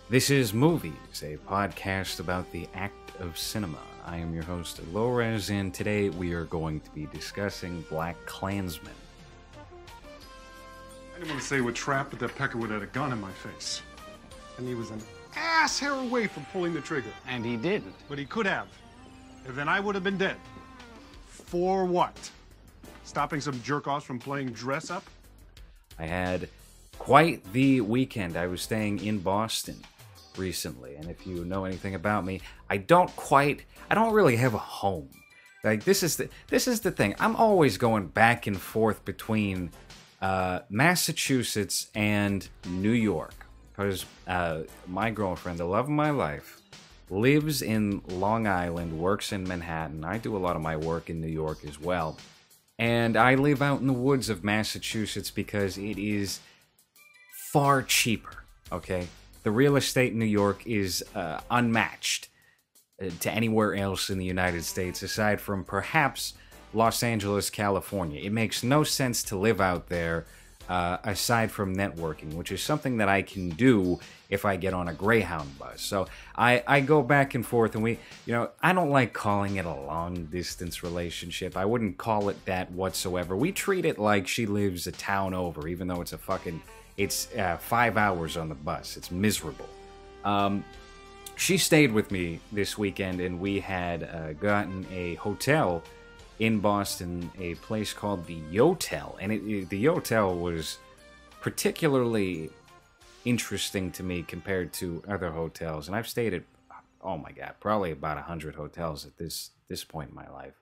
This is Movies, a podcast about the act of cinema. I am your host, LowRes, and today we are going to be discussing Blackkklansman. I didn't want to say what trap, but that pecker would have had a gun in my face. And he was an ass hair away from pulling the trigger. And he didn't. But he could have. And then I would have been dead. For what? Stopping some jerk-offs from playing dress-up? I had quite the weekend. I was staying in Boston recently, and if you know anything about me, I don't really have a home. Like, this is the thing. I'm always going back and forth between Massachusetts and New York, because my girlfriend, the love of my life, lives in Long Island, works in Manhattan. I do a lot of my work in New York as well, and I live out in the woods of Massachusetts because it is far cheaper. Okay, the real estate in New York is unmatched to anywhere else in the United States, aside from perhaps Los Angeles, California. It makes no sense to live out there aside from networking, which is something that I can do if I get on a Greyhound bus. So I go back and forth, and I don't like calling it a long-distance relationship. I wouldn't call it that whatsoever. We treat it like she lives a town over, even though it's 5 hours on the bus. It's miserable. She stayed with me this weekend, and we had gotten a hotel in Boston, a place called the Yotel. And the Yotel was particularly interesting to me compared to other hotels. And I've stayed at, oh my God, probably about 100 hotels at this point in my life.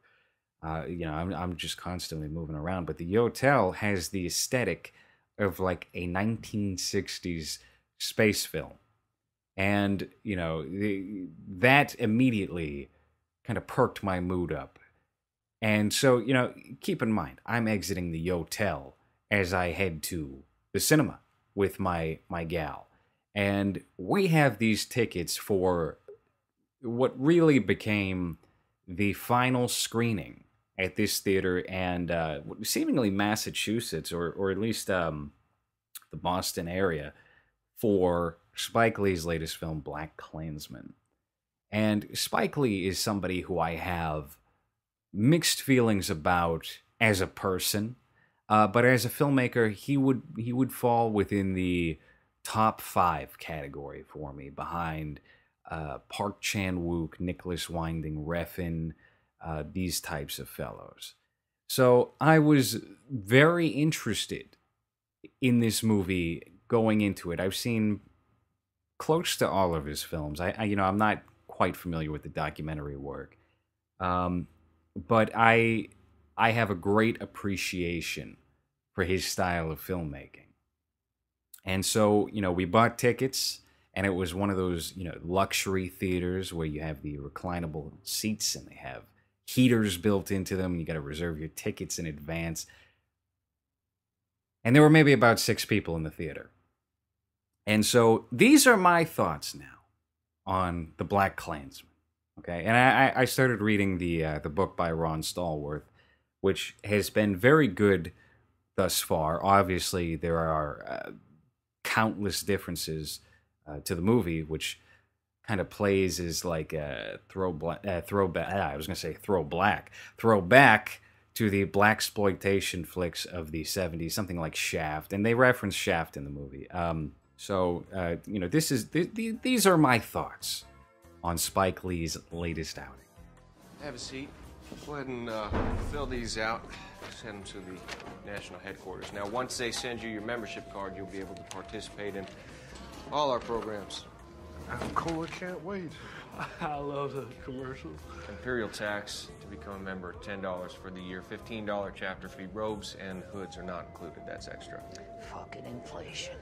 I'm just constantly moving around. But the Yotel has the aesthetic of like a 1960s space film. And, that immediately kind of perked my mood up. And so, keep in mind, I'm exiting the Yotel as I head to the cinema with my gal. And we have these tickets for what really became the final screening at this theater, and seemingly Massachusetts, or at least the Boston area, for Spike Lee's latest film, Blackkklansman. And Spike Lee is somebody who I have mixed feelings about as a person, but as a filmmaker, he would fall within the top 5 category for me, behind Park Chan-wook, Nicholas Winding Refn, these types of fellows. So I was very interested in this movie going into it. I've seen close to all of his films. I'm not quite familiar with the documentary work, but I have a great appreciation for his style of filmmaking. And so, we bought tickets, and it was one of those, luxury theaters where you have the reclinable seats and they have heaters built into them. You got to reserve your tickets in advance. And there were maybe about 6 people in the theater. And so these are my thoughts now on the Blackkklansman. Okay, and I started reading the book by Ron Stallworth, which has been very good thus far. Obviously, there are countless differences to the movie, which kind of plays as like a throwback to the blaxploitation flicks of the 70s, something like Shaft, and they reference Shaft in the movie. These are my thoughts on Spike Lee's latest outing. Have a seat. Go ahead and fill these out. Send them to the national headquarters. Now, once they send you your membership card, you'll be able to participate in all our programs. Cola can't wait. I love the commercials. Imperial tax to become a member, $10 for the year. $15 chapter fee. Robes and hoods are not included. That's extra. Fucking inflation.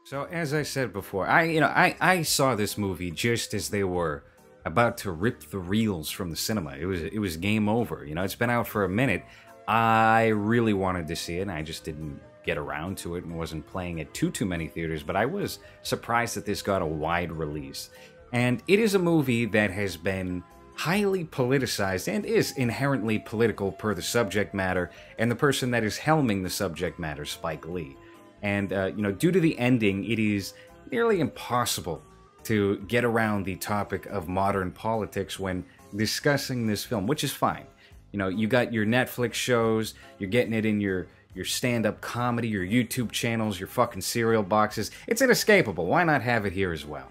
So, as I said before, I saw this movie just as they were about to rip the reels from the cinema. It was game over. It's been out for a minute. I really wanted to see it, and I just didn't get around to it and wasn't playing at too many theaters, but I was surprised that this got a wide release. And it is a movie that has been highly politicized and is inherently political per the subject matter and the person that is helming the subject matter, Spike Lee. And, due to the ending, it is nearly impossible to get around the topic of modern politics when discussing this film, which is fine. You know, you got your Netflix shows, you're getting it in your stand-up comedy, your YouTube channels, your fucking cereal boxes. It's inescapable. Why not have it here as well?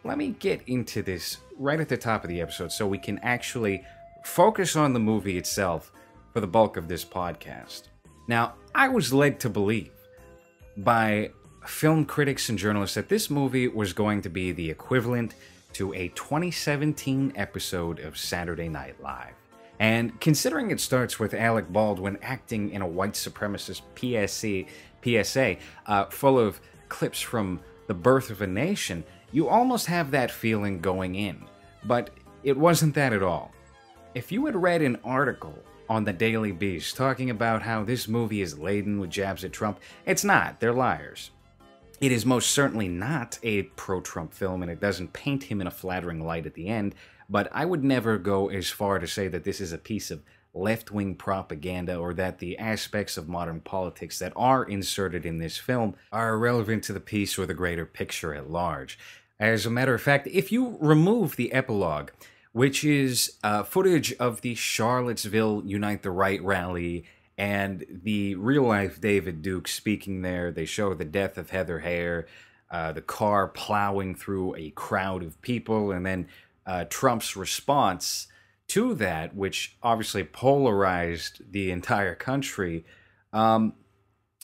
Let me get into this right at the top of the episode so we can actually focus on the movie itself for the bulk of this podcast. Now, I was led to believe by film critics and journalists that this movie was going to be the equivalent to a 2017 episode of Saturday Night Live. And considering it starts with Alec Baldwin acting in a white supremacist PSA full of clips from The Birth of a Nation, you almost have that feeling going in. But it wasn't that at all. If you had read an article on the Daily Beast talking about how this movie is laden with jabs at Trump, it's not. They're liars. It is most certainly not a pro-Trump film, and it doesn't paint him in a flattering light at the end, but I would never go as far to say that this is a piece of left-wing propaganda or that the aspects of modern politics that are inserted in this film are irrelevant to the piece or the greater picture at large. As a matter of fact, if you remove the epilogue, which is footage of the Charlottesville Unite the Right rally and the real-life David Duke speaking there, they show the death of Heather Heyer, the car plowing through a crowd of people, and then Trump's response to that, which obviously polarized the entire country. It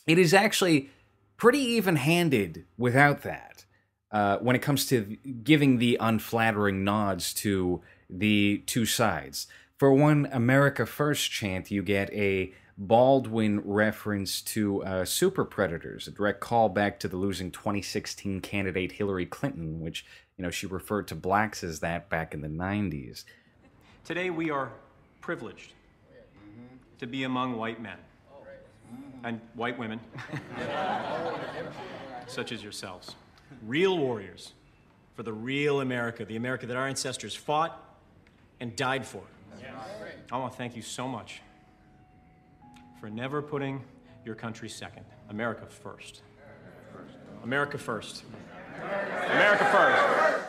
is actually pretty even-handed without that when it comes to giving the unflattering nods to the two sides. For one America First chant, you get a Baldwin reference to super predators, a direct callback to the losing 2016 candidate Hillary Clinton, which, you know, she referred to blacks as that back in the 90s. Today we are privileged to be among white men and white women, such as yourselves. Real warriors for the real America, the America that our ancestors fought and died for. I want to thank you so much for never putting your country second. America first. America first. America first.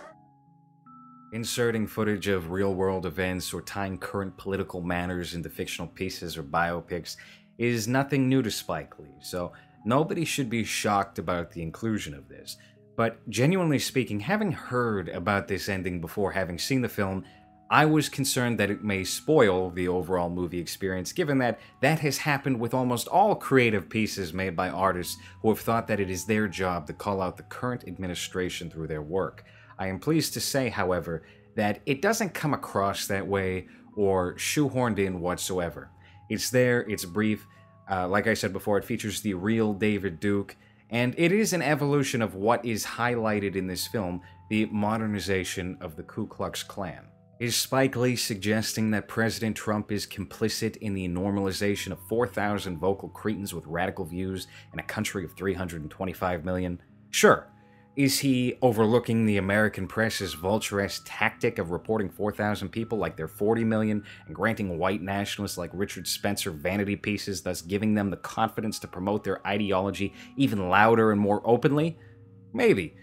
Inserting footage of real-world events or tying current political manners into fictional pieces or biopics is nothing new to Spike Lee, so nobody should be shocked about the inclusion of this. But genuinely speaking, having heard about this ending before having seen the film, I was concerned that it may spoil the overall movie experience, given that that has happened with almost all creative pieces made by artists who have thought that it is their job to call out the current administration through their work. I am pleased to say, however, that it doesn't come across that way or shoehorned in whatsoever. It's there, it's brief, like I said before, it features the real David Duke, and it is an evolution of what is highlighted in this film, the modernization of the Ku Klux Klan. Is Spike Lee suggesting that President Trump is complicit in the normalization of 4,000 vocal cretins with radical views in a country of 325 million? Sure. Is he overlooking the American press's vulture-esque tactic of reporting 4,000 people like they're 40 million and granting white nationalists like Richard Spencer vanity pieces, thus giving them the confidence to promote their ideology even louder and more openly? Maybe.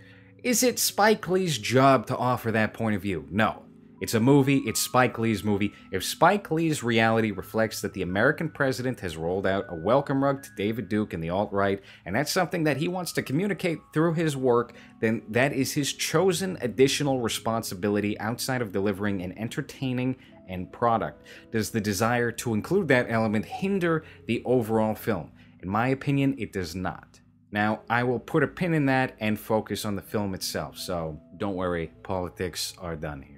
Is it Spike Lee's job to offer that point of view? No. It's a movie, it's Spike Lee's movie. If Spike Lee's reality reflects that the American president has rolled out a welcome rug to David Duke and the alt-right, and that's something that he wants to communicate through his work, then that is his chosen additional responsibility outside of delivering an entertaining end product. Does the desire to include that element hinder the overall film? In my opinion, it does not. Now, I will put a pin in that and focus on the film itself, so don't worry, politics are done here.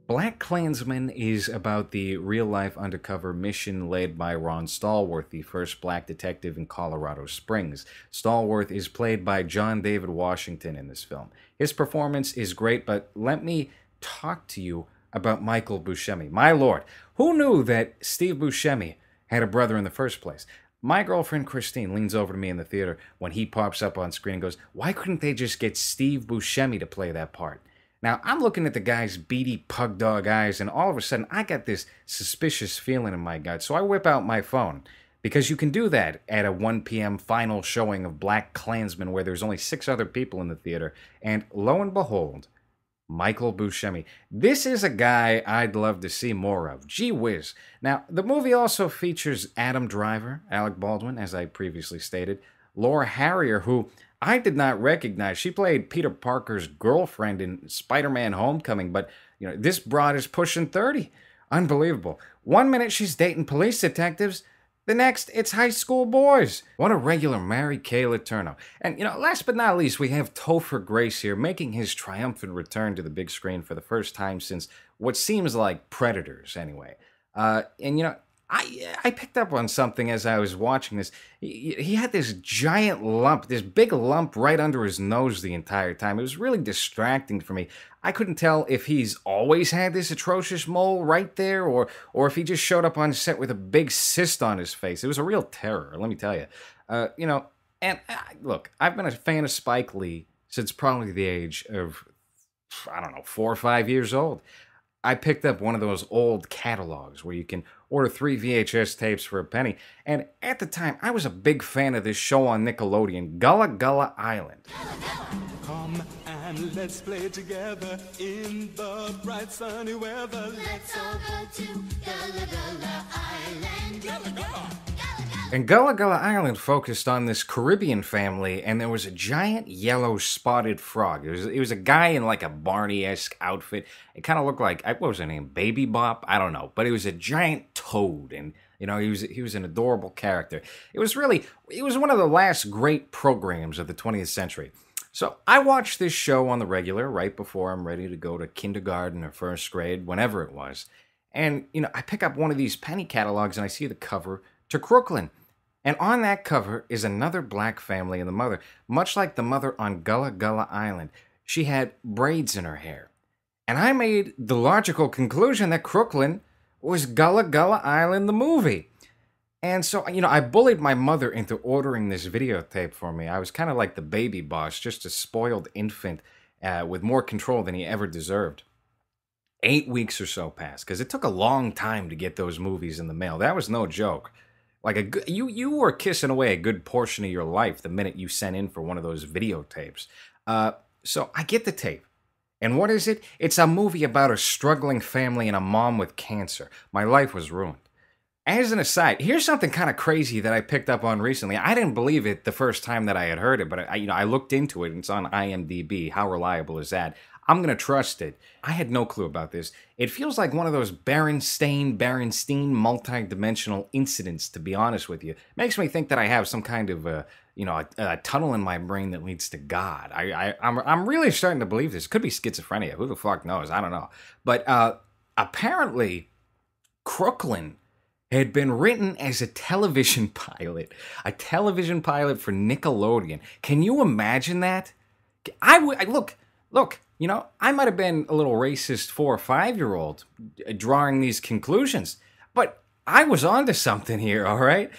Blackkklansman is about the real-life undercover mission led by Ron Stallworth, the first black detective in Colorado Springs. Stallworth is played by John David Washington in this film. His performance is great, but let me talk to you about Michael Buscemi. My lord, who knew that Steve Buscemi had a brother in the first place? My girlfriend Christine leans over to me in the theater when he pops up on screen and goes, "Why couldn't they just get Steve Buscemi to play that part?" Now, I'm looking at the guy's beady pug dog eyes, and all of a sudden, I got this suspicious feeling in my gut. So I whip out my phone, because you can do that at a 1 p.m. final showing of Blackkklansman where there's only 6 other people in the theater. And lo and behold, Michael Buscemi. This is a guy I'd love to see more of. Gee whiz. Now, the movie also features Adam Driver, Alec Baldwin, as I previously stated, Laura Harrier, who I did not recognize. She played Peter Parker's girlfriend in Spider-Man Homecoming, but this broad is pushing 30. Unbelievable. 1 minute she's dating police detectives, the next, it's high school boys. What a regular Mary Kay Letourneau. And, last but not least, we have Topher Grace here making his triumphant return to the big screen for the first time since what seems like Predators, anyway. I picked up on something as I was watching this. He had this giant lump, this big lump right under his nose the entire time. It was really distracting for me. I couldn't tell if he's always had this atrocious mole right there or if he just showed up on set with a big cyst on his face. It was a real terror, let me tell you. Look, I've been a fan of Spike Lee since probably the age of, 4 or 5 years old. I picked up one of those old catalogs where you can order 3 VHS tapes for a penny. And at the time, I was a big fan of this show on Nickelodeon, Gullah Gullah Island. Come and let's play together in the bright sunny weather. Let's all go to Gullah Gullah Island. Gullah Gullah. And Gullah Gullah Island focused on this Caribbean family, and there was a giant yellow spotted frog. It was a guy in like a Barney-esque outfit. It kind of looked like, what was his name, Baby Bop? I don't know. But it was a giant toad, and he was an adorable character. It was one of the last great programs of the 20th century. So I watched this show on the regular right before I'm ready to go to kindergarten or first grade, whenever it was. And, I pick up one of these penny catalogs and I see the cover to Crooklyn. And on that cover is another black family and the mother, much like the mother on Gullah Gullah Island. She had braids in her hair. And I made the logical conclusion that Crooklyn was Gullah Gullah Island the movie. And so, I bullied my mother into ordering this videotape for me. I was kind of like the baby boss, just a spoiled infant with more control than he ever deserved. 8 weeks or so passed, because it took a long time to get those movies in the mail. That was no joke. Like you were kissing away a good portion of your life the minute you sent in for one of those videotapes. So I get the tape. And what is it? It's a movie about a struggling family and a mom with cancer. My life was ruined. As an aside, here's something kind of crazy that I picked up on recently. I didn't believe it the first time that I had heard it, but I looked into it and it's on IMDb. How reliable is that? I'm going to trust it. I had no clue about this. It feels like one of those Berenstein multi-dimensional incidents, to be honest with you. Makes me think that I have some kind of a tunnel in my brain that leads to God. I'm really starting to believe this. Could be schizophrenia. Who the fuck knows? I don't know. But apparently, Crooklyn had been written as a television pilot for Nickelodeon. Can you imagine that? Look, I might have been a little racist 4 or 5-year-old drawing these conclusions, but I was onto something here, all right?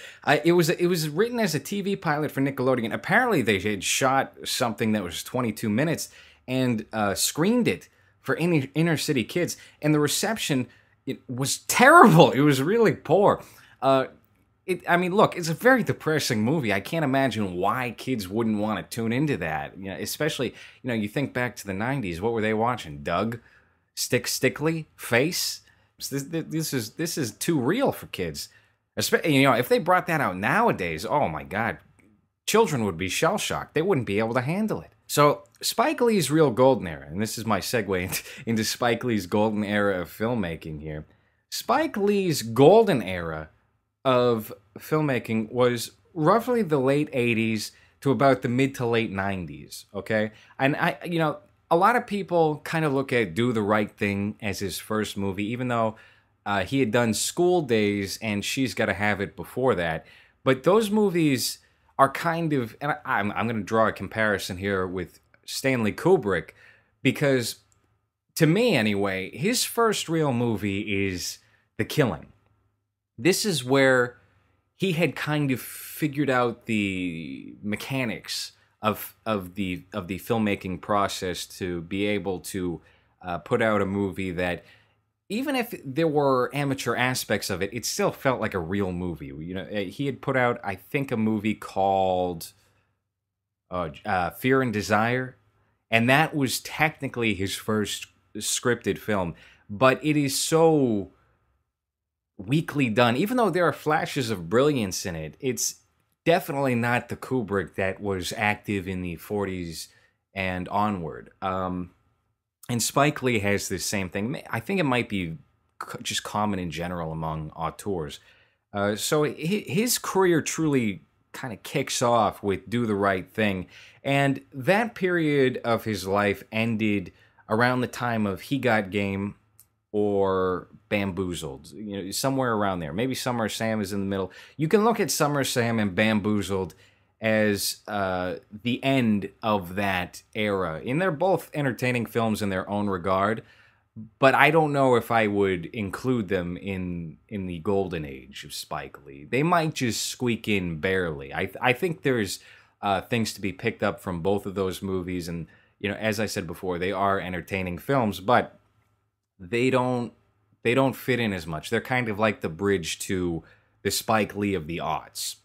It was written as a TV pilot for Nickelodeon. Apparently, they had shot something that was 22 minutes and screened it for inner city kids, and the reception was terrible. It was really poor. Look, it's a very depressing movie. I can't imagine why kids wouldn't want to tune into that. Especially, you think back to the 90s. What were they watching? Doug? Stickly? Face? This is too real for kids. If they brought that out nowadays, oh my God, children would be shell-shocked. They wouldn't be able to handle it. So, Spike Lee's real golden era, and this is my segue into Spike Lee's golden era of filmmaking here. Spike Lee's golden era of filmmaking was roughly the late 80s to about the mid to late 90s, okay? And a lot of people kind of look at Do the Right Thing as his first movie, even though he had done School Days and She's Gotta Have It before that. But those movies are kind of, and I'm going to draw a comparison here with Stanley Kubrick, because to me anyway, his first real movie is The Killing. This is where he had kind of figured out the mechanics of the filmmaking process to be able to put out a movie that even if there were amateur aspects of it, it still felt like a real movie. You know, he had put out, I think, a movie called Fear and Desire, and that was technically his first scripted film, but it is so weakly done. Even though there are flashes of brilliance in it, it's definitely not the Kubrick that was active in the 40s and onward. And Spike Lee has this same thing. I think it might be just common in general among auteurs. So his career truly kind of kicks off with Do the Right Thing. And that period of his life ended around the time of He Got Game or Bamboozled, you know, somewhere around there. Maybe Summer Sam is in the middle. You can look at Summer Sam and Bamboozled as the end of that era. And they're both entertaining films in their own regard, but I don't know if I would include them in the golden age of Spike Lee. They might just squeak in barely. I think there's things to be picked up from both of those movies, and you know, as I said before, they are entertaining films, but they don't fit in as much. They're kind of like the bridge to the Spike Lee of the aughts.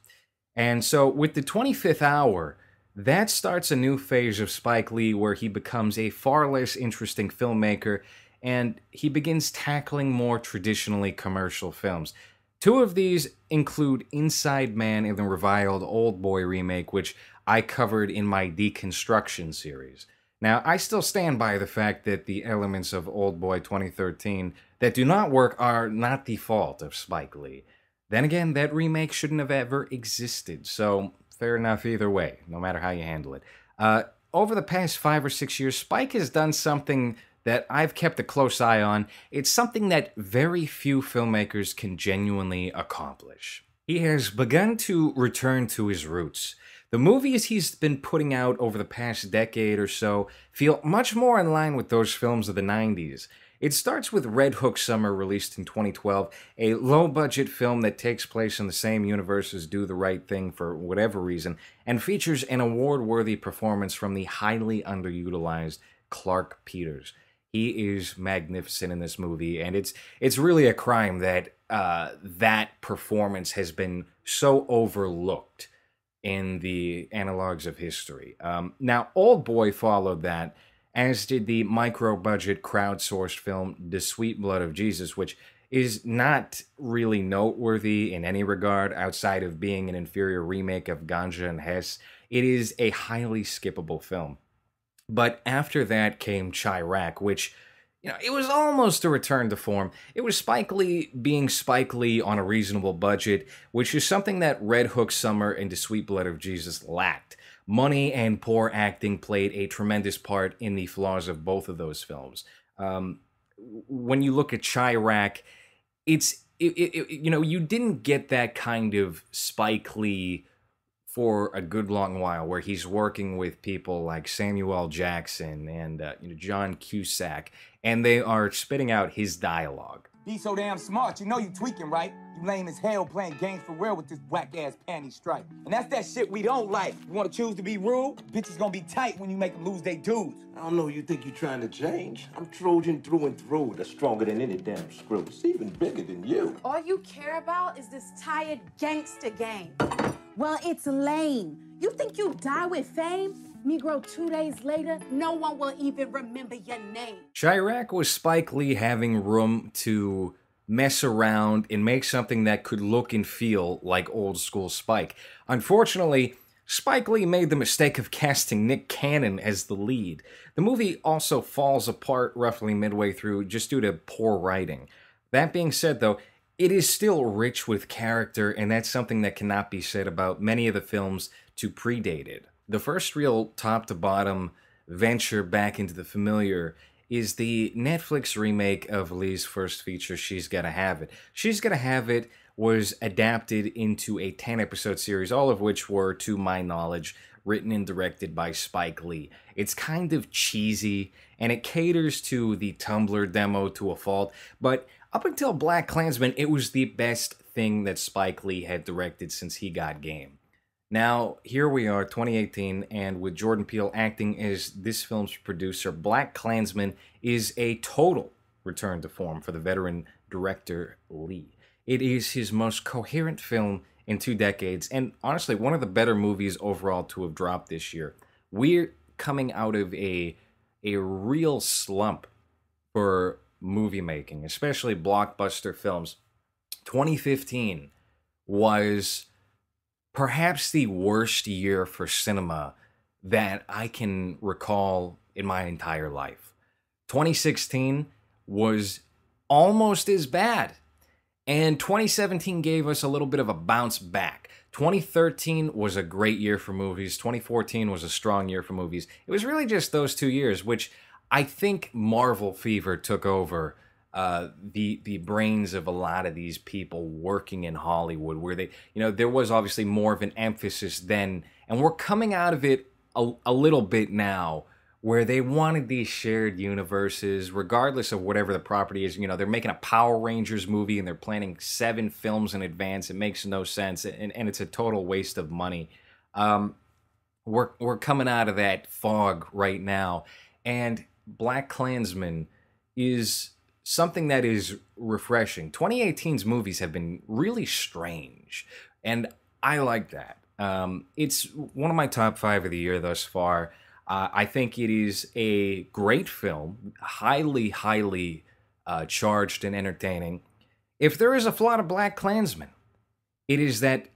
And so with the 25th Hour, that starts a new phase of Spike Lee where he becomes a far less interesting filmmaker, and he begins tackling more traditionally commercial films. Two of these include Inside Man and the reviled Oldboy remake, which I covered in my Deconstruction series. Now, I still stand by the fact that the elements of Oldboy 2013 that do not work are not the fault of Spike Lee. Then again, that remake shouldn't have ever existed, so fair enough either way, no matter how you handle it. Over the past 5 or 6 years, Spike has done something that I've kept a close eye on. It's something that very few filmmakers can genuinely accomplish. He has begun to return to his roots. The movies he's been putting out over the past decade or so feel much more in line with those films of the 90s. It starts with Red Hook Summer, released in 2012, a low-budget film that takes place in the same universe as Do the Right Thing for whatever reason, and features an award-worthy performance from the highly underutilized Clark Peters. He is magnificent in this movie, and it's really a crime that that performance has been so overlooked in the analogs of history. Now, Oldboy followed that, as did the micro-budget crowdsourced film The Sweet Blood of Jesus, which is not really noteworthy in any regard outside of being an inferior remake of Ganja and Hess. It is a highly skippable film. But after that came Chi-Raq, which, you know, it was almost a return to form. It was Spike Lee being Spike Lee on a reasonable budget, which is something that Red Hook Summer and The Sweet Blood of Jesus lacked. Money and poor acting played a tremendous part in the flaws of both of those films. When you look at Chi-Raq, you know, you didn't get that kind of Spike Lee for a good long while, where he's working with people like Samuel L. Jackson and you know, John Cusack, and they are spitting out his dialogue. Be so damn smart, you know you tweaking, right? You lame as hell playing games for real with this whack-ass panty stripe. And that's that shit we don't like. You wanna choose to be rude? Bitches gonna be tight when you make them lose their dudes. I don't know, you think you're trying to change? I'm Trojan through and through. That's stronger than any damn screw. It's even bigger than you. All you care about is this tired gangster game. Well, it's lame. You think you die with fame? Negro, 2 days later, no one will even remember your name. Chi-Raq was Spike Lee having room to mess around and make something that could look and feel like old school Spike. Unfortunately, Spike Lee made the mistake of casting Nick Cannon as the lead. The movie also falls apart roughly midway through just due to poor writing. That being said, though, it is still rich with character, and that's something that cannot be said about many of the films to predate it. The first real top-to-bottom venture back into the familiar is the Netflix remake of Lee's first feature, She's Gotta Have It. She's Gotta Have It was adapted into a 10-episode series, all of which were, to my knowledge, written and directed by Spike Lee. It's kind of cheesy, and it caters to the Tumblr demo to a fault, but up until Blackkklansman, it was the best thing that Spike Lee had directed since He Got Game. Now, here we are, 2018, and with Jordan Peele acting as this film's producer, Blackkklansman is a total return to form for the veteran director Lee. It is his most coherent film in 2 decades, and honestly, one of the better movies overall to have dropped this year. We're coming out of a real slump for movie making, especially blockbuster films. 2015 was perhaps the worst year for cinema that I can recall in my entire life. 2016 was almost as bad. And 2017 gave us a little bit of a bounce back. 2013 was a great year for movies. 2014 was a strong year for movies. It was really just those 2 years, which I think Marvel fever took over the brains of a lot of these people working in Hollywood, where they, there was obviously more of an emphasis then, and we're coming out of it a little bit now, where they wanted these shared universes, regardless of whatever the property is. They're making a Power Rangers movie and they're planning 7 films in advance. It makes no sense, and it's a total waste of money. We're coming out of that fog right now, and Blackkklansman is something that is refreshing. 2018's movies have been really strange, and I like that. It's one of my top 5 of the year thus far. I think it is a great film, highly charged and entertaining. If there is a flaw to Blackkklansman, it is that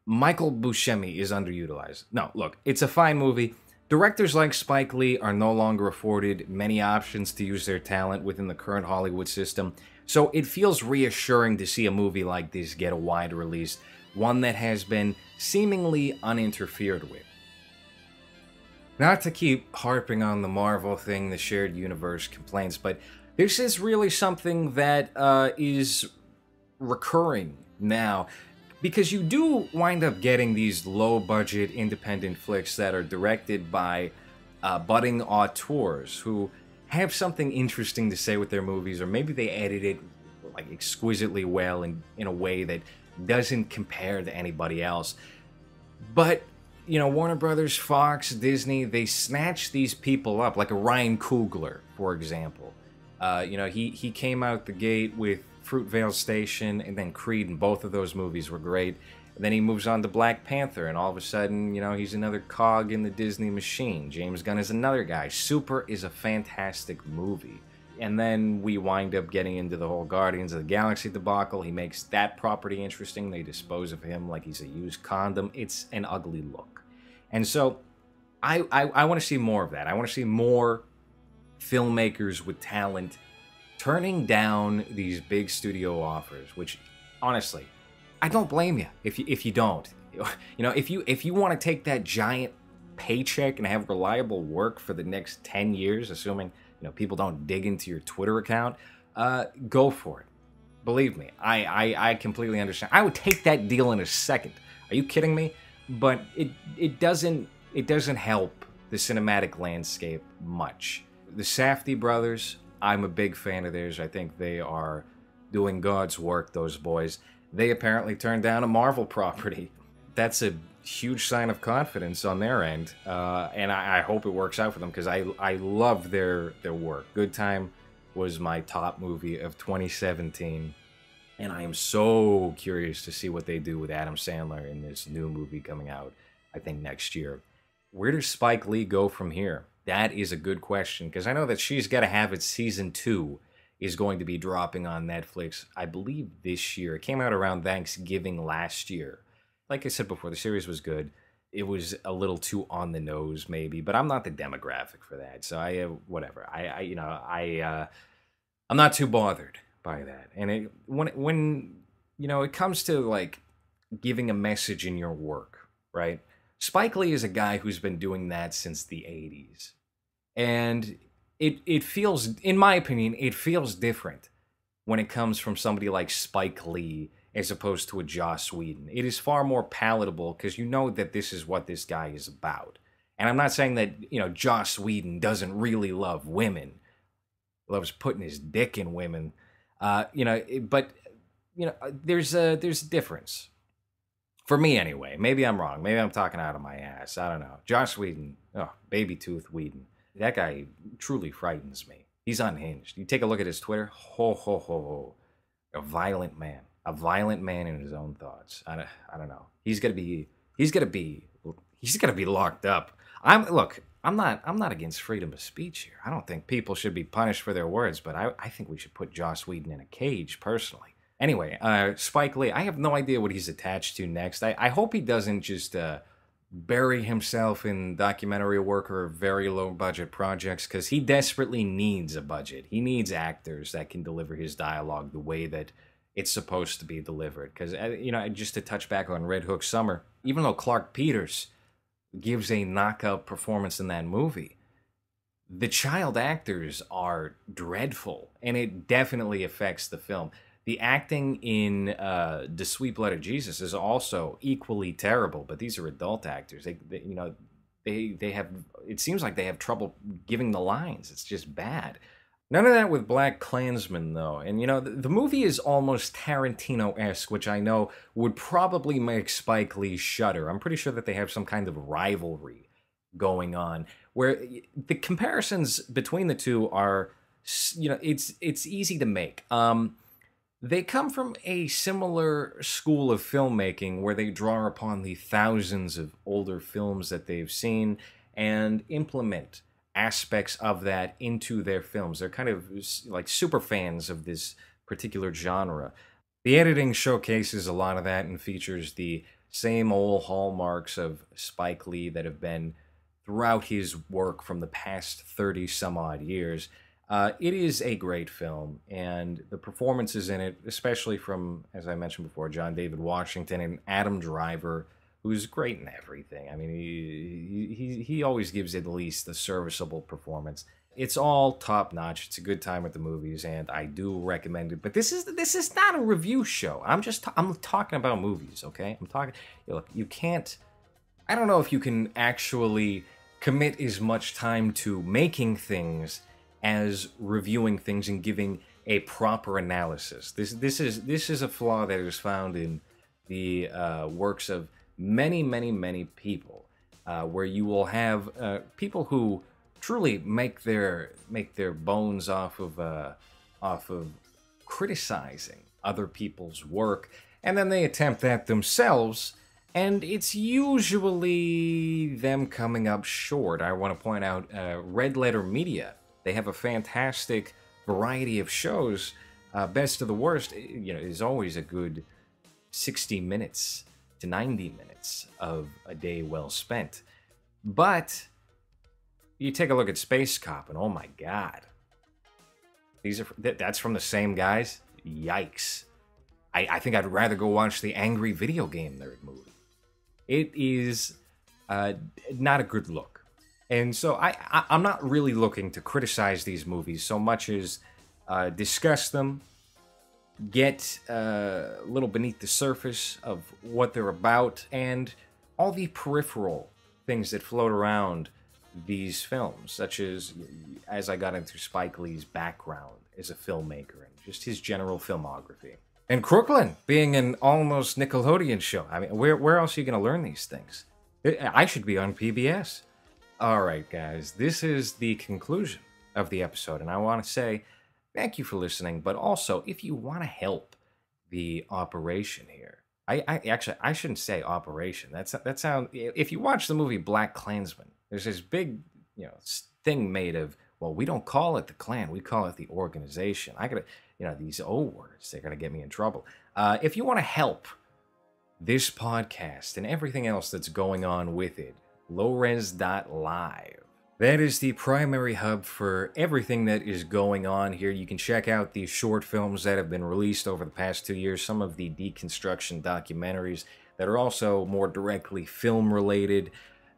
Michael Buscemi is underutilized. No, look, it's a fine movie. Directors like Spike Lee are no longer afforded many options to use their talent within the current Hollywood system, so it feels reassuring to see a movie like this get a wide release, one that has been seemingly uninterfered with. Not to keep harping on the Marvel thing, the shared universe complaints, but this is really something that is recurring now, because you do wind up getting these low-budget independent flicks that are directed by budding auteurs who have something interesting to say with their movies, or maybe they edit it like exquisitely well in a way that doesn't compare to anybody else. But Warner Brothers, Fox, Disney, they snatch these people up, like a Ryan Coogler, for example. He came out the gate with Fruitvale Station and then Creed, and both of those movies were great. And then he moves on to Black Panther, and all of a sudden, he's another cog in the Disney machine. James Gunn is another guy. Super is a fantastic movie. And then we wind up getting into the whole Guardians of the Galaxy debacle. He makes that property interesting. They dispose of him like he's a used condom. It's an ugly look. And so I want to see more of that. I want to see more filmmakers with talent turning down these big studio offers, which honestly, I don't blame you if you don't. If you want to take that giant paycheck and have reliable work for the next 10 years, assuming people don't dig into your Twitter account, go for it. Believe me, I completely understand. I would take that deal in a second. Are you kidding me? But it doesn't help the cinematic landscape much. The Safdie brothers, I'm a big fan of theirs. I think they are doing God's work, those boys. They apparently turned down a Marvel property. That's a huge sign of confidence on their end, and I hope it works out for them, because I love their work. Good Time was my top movie of 2017, and I am so curious to see what they do with Adam Sandler in this new movie coming out, I think, next year. Where does Spike Lee go from here? That is a good question, because I know that She's Gotta Have It Season 2 is going to be dropping on Netflix, I believe, this year. It came out around Thanksgiving last year. Like I said before, the series was good. It was a little too on the nose, maybe, but I'm not the demographic for that. So whatever. I'm not too bothered by that. And when it comes to like giving a message in your work, right? Spike Lee is a guy who's been doing that since the 80s. And it feels, in my opinion, it feels different when it comes from somebody like Spike Lee as opposed to a Joss Whedon. It is far more palatable because you know that this is what this guy is about. And I'm not saying that, Joss Whedon doesn't really love women. Loves putting his dick in women. But there's a difference. For me, anyway. Maybe I'm wrong. Maybe I'm talking out of my ass. I don't know. Joss Whedon. Oh, baby tooth Whedon. That guy truly frightens me. He's unhinged. You take a look at his Twitter. Ho, ho, ho, ho. A violent man. A violent man in his own thoughts. I don't know. He's gonna be locked up. I'm not against freedom of speech here. I don't think people should be punished for their words, but I think we should put Joss Whedon in a cage, personally. Anyway, Spike Lee, I have no idea what he's attached to next. I hope he doesn't just bury himself in documentary work or very low-budget projects, because he desperately needs a budget. He needs actors that can deliver his dialogue the way that it's supposed to be delivered. Because, just to touch back on Red Hook Summer, even though Clark Peters gives a knockout performance in that movie, the child actors are dreadful, and it definitely affects the film. The acting in The Sweet Blood of Jesus is also equally terrible, but these are adult actors. They have, it seems like they have trouble giving the lines. It's just bad. None of that with Blackkklansman, though. And, the movie is almost Tarantino-esque, which I know would probably make Spike Lee shudder. I'm pretty sure that they have some kind of rivalry going on, where the comparisons between the two are, it's easy to make. They come from a similar school of filmmaking where they draw upon the thousands of older films that they've seen and implement aspects of that into their films. They're kind of like super fans of this particular genre. The editing showcases a lot of that and features the same old hallmarks of Spike Lee that have been throughout his work from the past 30 some odd years. It is a great film, and the performances in it, especially from, as I mentioned before, John David Washington and Adam Driver, who's great in everything. I mean, he always gives at least a serviceable performance. It's all top notch. It's a good time at the movies, and I do recommend it. But this is not a review show. I'm talking about movies, okay? Look, you can't. I don't know if you can actually commit as much time to making things as reviewing things and giving a proper analysis. This is a flaw that is found in the works of many people, where you will have people who truly make their bones off of criticizing other people's work, and then they attempt that themselves, and it's usually them coming up short. I want to point out Red Letter Media. They have a fantastic variety of shows. Best of the Worst, is always a good 60 minutes to 90 minutes of a day well spent. But you take a look at Space Cop, and oh my God, that's from the same guys. Yikes! I think I'd rather go watch the Angry Video Game Nerd movie. It is not a good look. And so I'm not really looking to criticize these movies so much as discuss them, get a little beneath the surface of what they're about, and all the peripheral things that float around these films, such as I got into Spike Lee's background as a filmmaker and just his general filmography. And Crooklyn being an almost Nickelodeon show. I mean, where else are you going to learn these things? I should be on PBS. All right, guys, this is the conclusion of the episode, and I want to say thank you for listening, but also, if you want to help the operation here, I shouldn't say operation. That sound. If you watch the movie Blackkklansman, there's this big, thing made of, well, we don't call it the Klan, we call it the organization. I gotta, these old words, they're gonna get me in trouble. If you want to help this podcast and everything else that's going on with it, LowRes.live. That is the primary hub for everything that is going on here. You can check out the short films that have been released over the past 2 years, some of the deconstruction documentaries that are also more directly film-related.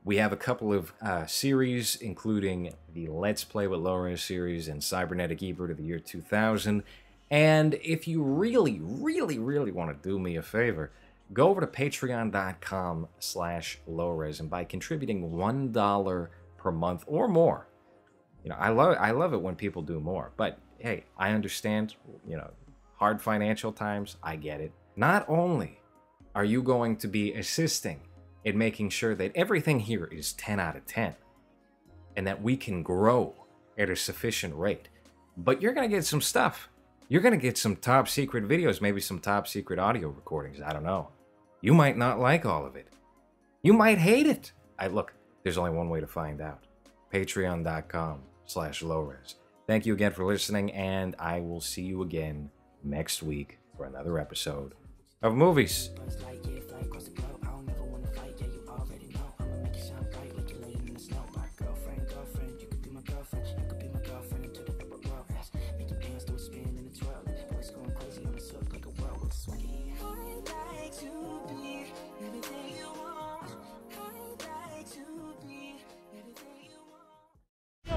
We have a couple of series, including the Let's Play with LowRes series and Cybernetic Ebert of the year 2000. And if you really want to do me a favor, go over to patreon.com/LowRes, and by contributing $1 per month or more, I love it when people do more. But hey, I understand, hard financial times, I get it. Not only are you going to be assisting in making sure that everything here is 10 out of 10, and that we can grow at a sufficient rate, But you're going to get some stuff. You're going to get some top secret videos, maybe some top secret audio recordings. I don't know. You might not like all of it. You might hate it. Look, there's only one way to find out. Patreon.com/LowRes. Thank you again for listening, and I will see you again next week for another episode of Movies.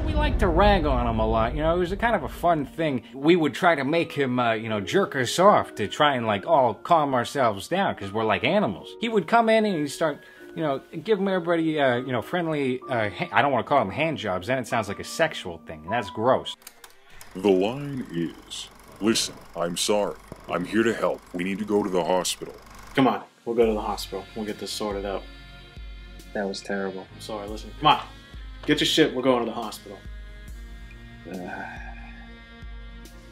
We like to rag on him a lot, it was a kind of a fun thing. We would try to make him, jerk us off to try and all calm ourselves down, because we're like animals. He would come in and he'd start, giving everybody, friendly, I don't want to call them hand jobs, then it sounds like a sexual thing, and that's gross. The line is, listen, I'm sorry. I'm here to help. We need to go to the hospital. Come on, we'll go to the hospital. We'll get this sorted out. That was terrible. I'm sorry, listen. Come on. Get your shit, we're going to the hospital.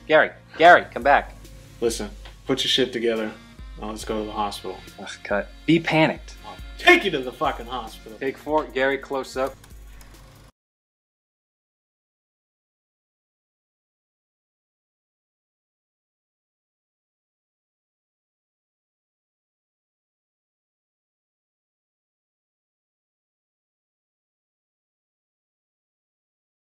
Gary, come back. Listen, put your shit together. Now let's go to the hospital. Ugh, cut. Be panicked. I'll take you to the fucking hospital. Take 4, Gary, close up.